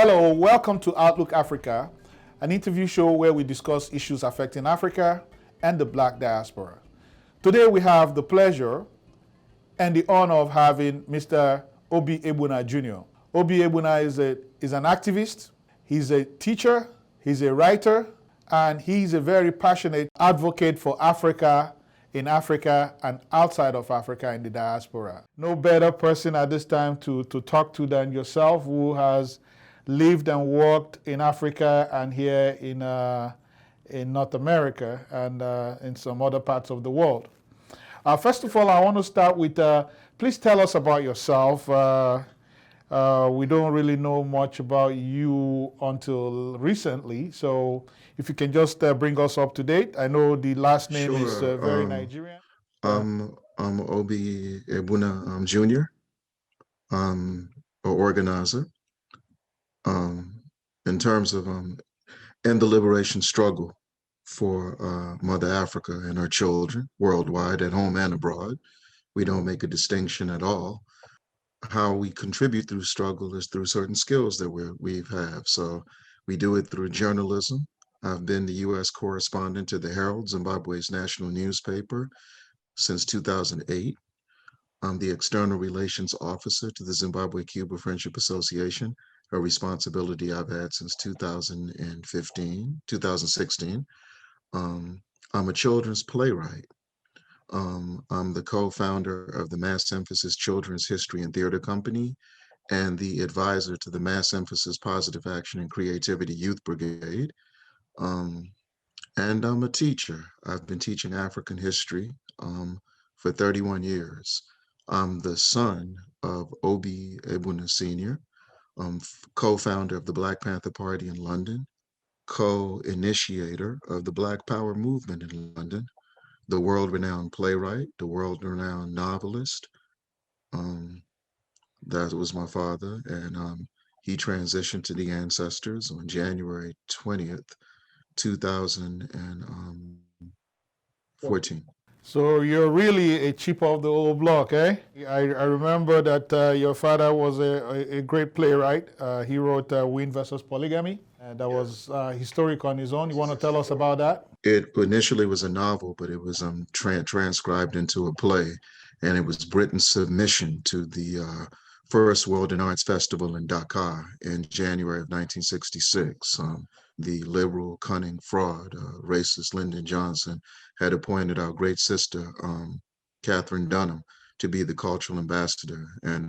Hello, welcome to Outlook Africa, an interview show where we discuss issues affecting Africa and the Black diaspora. Today we have the pleasure and the honor of having Mr. Obi Egbuna Jr. Obi Egbuna is an activist, he's a teacher, he's a writer, and he's a very passionate advocate for Africa in Africa and outside of Africa in the diaspora. No better person at this time to talk to than yourself, who has lived and worked in Africa and here in North America and in some other parts of the world. First of all, I want to start with, please tell us about yourself. We don't really know much about you until recently, so if you can just bring us up to date. I know the last name is very Nigerian. I'm Obi Egbuna Jr., an organizer. In terms of in the liberation struggle for Mother Africa and her children worldwide, at home and abroad. We don't make a distinction at all. How we contribute through struggle is through certain skills that we have. So we do it through journalism. I've been the U.S. correspondent to the Herald, Zimbabwe's national newspaper, since 2008. I'm the external relations officer to the Zimbabwe-Cuba Friendship Association, a responsibility I've had since 2016. I'm a children's playwright. I'm the co-founder of the Mass Emphasis Children's History and Theater Company and the advisor to the Mass Emphasis Positive Action and Creativity Youth Brigade. And I'm a teacher. I've been teaching African history for 31 years. I'm the son of Obi Egbuna Sr., co-founder of the Black Panther Party in London, co-initiator of the Black Power movement in London, the world-renowned playwright, the world-renowned novelist. That was my father, and he transitioned to the ancestors on January 20th, 2014. So you're really a chip of the old block, eh? I remember that your father was a great playwright. He wrote Wind versus Polygamy, and that was historic on his own. You want to tell us about that? It initially was a novel, but it was transcribed into a play, and it was Britain's submission to the first World and Arts Festival in Dakar in January of 1966. The liberal, cunning fraud, racist Lyndon Johnson had appointed our great sister, Catherine Dunham, to be the cultural ambassador. And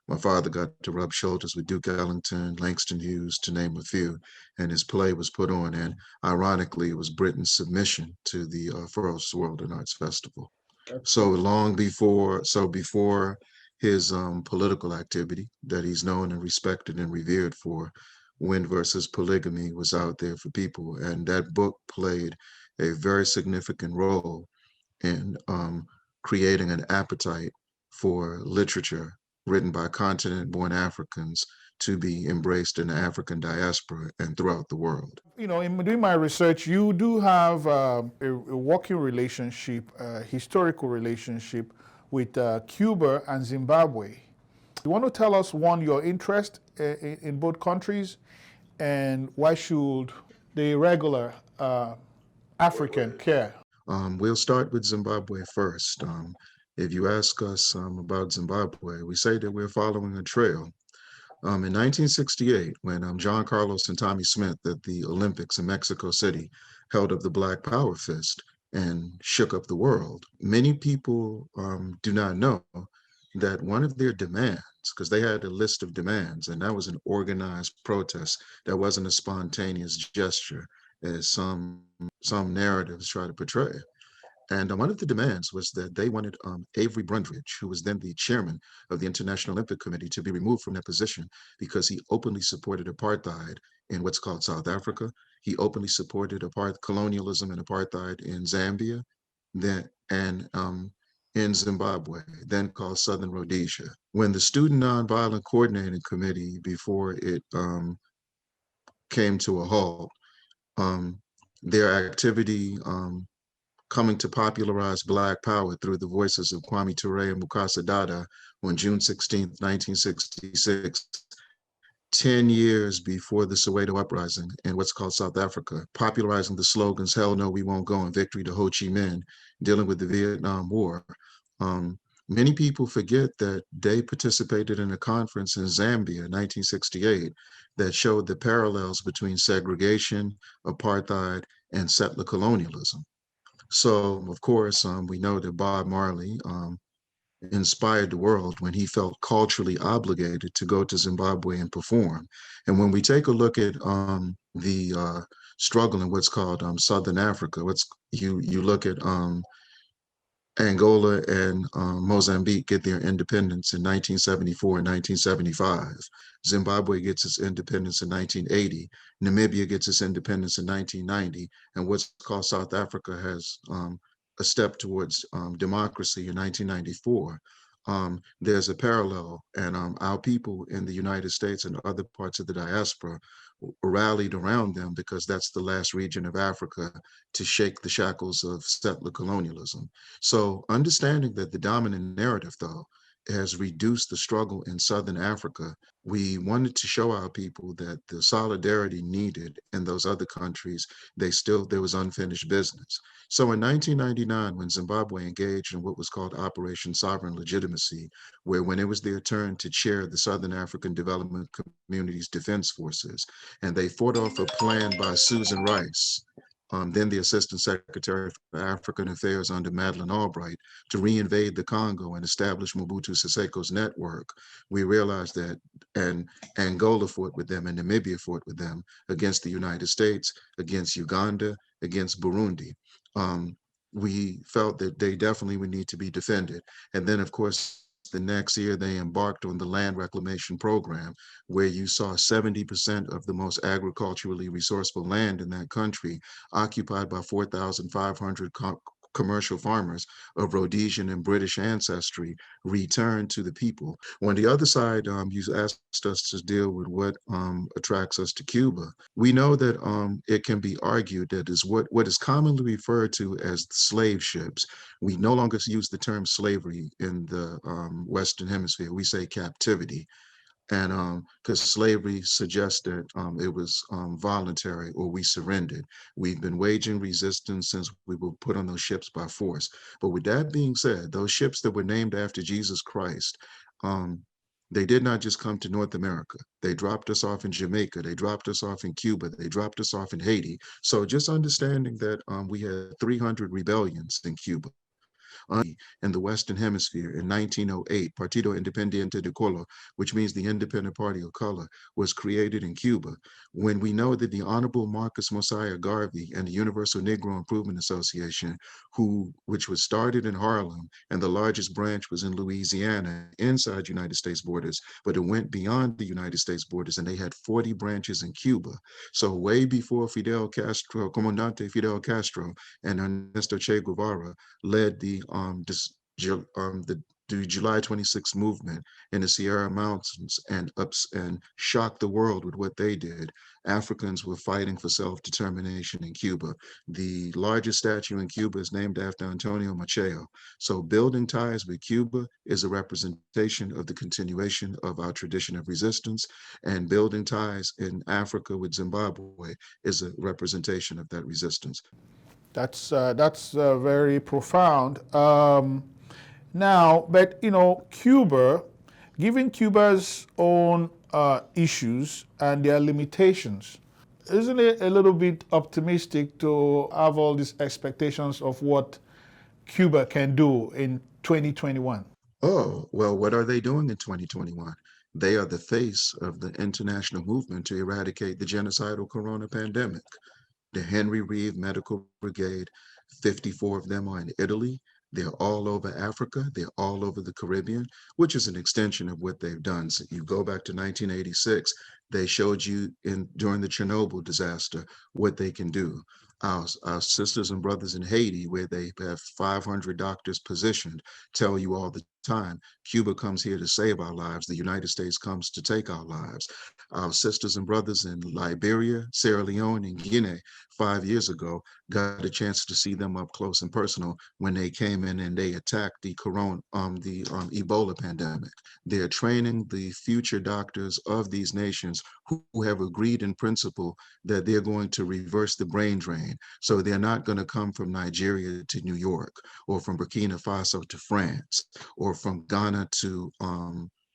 my father got to rub shoulders with Duke Ellington, Langston Hughes, to name a few, and his play was put on. And ironically, it was Britain's submission to the first World and Arts Festival. So before his political activity that he's known and respected and revered for, Wind versus Polygamy was out there for people. And that book played a very significant role in creating an appetite for literature written by continent-born Africans to be embraced in the African diaspora and throughout the world. You know, in doing my research, you do have a working relationship, a historical relationship with Cuba and Zimbabwe. You want to tell us, one, your interest in both countries, and why should the regular African care? We'll start with Zimbabwe first. If you ask us about Zimbabwe, we say that we're following a trail. In 1968, when John Carlos and Tommy Smith at the Olympics in Mexico City held up the Black Power fist and shook up the world, many people do not know that one of their demands, because they had a list of demands, and that was an organized protest. That wasn't a spontaneous gesture, as some narratives try to portray. And one of the demands was that they wanted Avery Brundage, who was then the chairman of the International Olympic Committee, to be removed from that position because he openly supported apartheid in what's called South Africa. He openly supported colonialism and apartheid in Zambia, and in Zimbabwe, then called Southern Rhodesia. When the Student Nonviolent Coordinating Committee, before it came to a halt, their activity coming to popularize Black Power through the voices of Kwame Ture and Mukasa Dada on June 16, 1966, 10 years before the Soweto uprising in what's called South Africa, popularizing the slogans, "Hell no, we won't go," and "Victory to Ho Chi Minh," dealing with the Vietnam War. Um, Many people forget that they participated in a conference in Zambia in 1968 that showed the parallels between segregation, apartheid, and settler colonialism. So, of course, we know that Bob Marley inspired the world when he felt culturally obligated to go to Zimbabwe and perform. And when we take a look at the struggle in what's called Southern Africa, what's you look at Angola and Mozambique get their independence in 1974 and 1975. Zimbabwe gets its independence in 1980. Namibia gets its independence in 1990. And what's called South Africa has a step towards democracy in 1994. There's a parallel, and our people in the United States and other parts of the diaspora rallied around them because that's the last region of Africa to shake the shackles of settler colonialism. So understanding that the dominant narrative, though, has reduced the struggle in Southern Africa, we wanted to show our people that the solidarity needed in those other countries, there was unfinished business. So in 1999, when Zimbabwe engaged in what was called Operation Sovereign Legitimacy, where when it was their turn to chair the Southern African Development Community's Defense Forces, and they fought off a plan by Susan Rice, then the Assistant Secretary for African Affairs under Madeleine Albright, to reinvade the Congo and establish Mobutu Seseko's network. We realized that, and Angola fought with them, and Namibia fought with them against the United States, against Uganda, against Burundi. Um, we felt that they definitely would need to be defended. And then, of course, the next year they embarked on the land reclamation program, where you saw 70% of the most agriculturally resourceful land in that country occupied by 4,500 commercial farmers of Rhodesian and British ancestry return to the people. On the other side, you asked us to deal with what attracts us to Cuba. We know that it can be argued that is what is commonly referred to as slave ships. We no longer use the term slavery in the Western Hemisphere. We say captivity. And because slavery suggests that it was voluntary or we surrendered. We've been waging resistance since we were put on those ships by force. But with that being said, those ships that were named after Jesus Christ, um, they did not just come to North America. They dropped us off in Jamaica. They dropped us off in Cuba. They dropped us off in Haiti. So just understanding that we had 300 rebellions in Cuba in the Western Hemisphere in 1908, Partido Independiente de Color, which means the Independent Party of Color, was created in Cuba. When we know that the Honorable Marcus Mosiah Garvey and the Universal Negro Improvement Association, which was started in Harlem, and the largest branch was in Louisiana, inside United States borders, but it went beyond the United States borders, and they had 40 branches in Cuba. So way before Fidel Castro, Comandante Fidel Castro, and Ernesto Che Guevara led the July 26th movement in the Sierra Mountains and shocked the world with what they did. Africans were fighting for self-determination in Cuba. The largest statue in Cuba is named after Antonio Machado. So building ties with Cuba is a representation of the continuation of our tradition of resistance, and building ties in Africa with Zimbabwe is a representation of that resistance. That's very profound. Now, but Cuba, given Cuba's own issues and their limitations, isn't it a little bit optimistic to have all these expectations of what Cuba can do in 2021? Oh, well, what are they doing in 2021? They are the face of the international movement to eradicate the genocidal corona pandemic. The Henry Reeve Medical Brigade, 54 of them are in Italy. They're all over Africa. They're all over the Caribbean, which is an extension of what they've done. So you go back to 1986, they showed you during the Chernobyl disaster what they can do. Our sisters and brothers in Haiti, where they have 500 doctors positioned, tell you all the time. Cuba comes here to save our lives. The United States comes to take our lives. Our sisters and brothers in Liberia, Sierra Leone, and Guinea 5 years ago got a chance to see them up close and personal when they came in and they attacked the Ebola pandemic. They're training the future doctors of these nations who have agreed in principle that they're going to reverse the brain drain. So they're not going to come from Nigeria to New York, or from Burkina Faso to France, or from Ghana to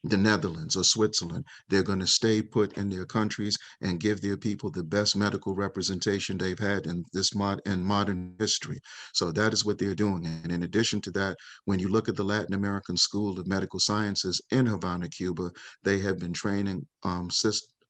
the Netherlands or Switzerland. They're going to stay put in their countries and give their people the best medical representation they've had in modern history. So that is what they're doing. And in addition to that, when you look at the Latin American School of Medical Sciences in Havana, Cuba, they have been training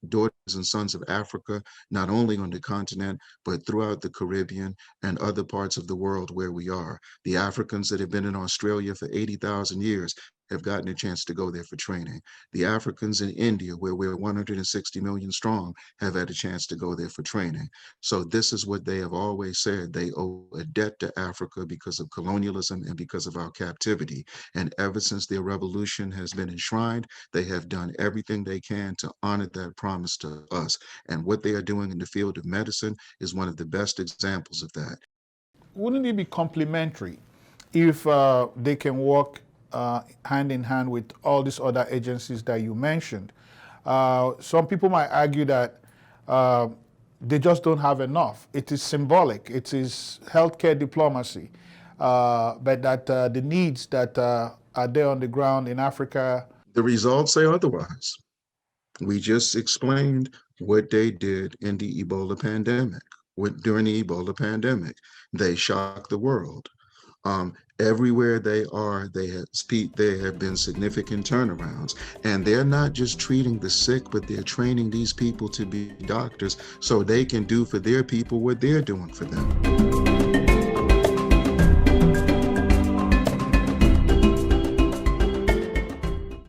daughters and sons of Africa, not only on the continent, but throughout the Caribbean and other parts of the world where we are. The Africans that have been in Australia for 80,000 years have gotten a chance to go there for training. The Africans in India, where we're 160 million strong, have had a chance to go there for training. So this is what they have always said. They owe a debt to Africa because of colonialism and because of our captivity. And ever since their revolution has been enshrined, they have done everything they can to honor that promise to us. And what they are doing in the field of medicine is one of the best examples of that. Wouldn't it be complementary if they can work hand in hand with all these other agencies that you mentioned? Some people might argue that they just don't have enough. It is symbolic. It is healthcare diplomacy. But that the needs that are there on the ground in Africa. The results say otherwise. We just explained what they did in the Ebola pandemic. During the Ebola pandemic, they shocked the world. Everywhere they are, there have been significant turnarounds, and they're not just treating the sick, but they're training these people to be doctors so they can do for their people what they're doing for them.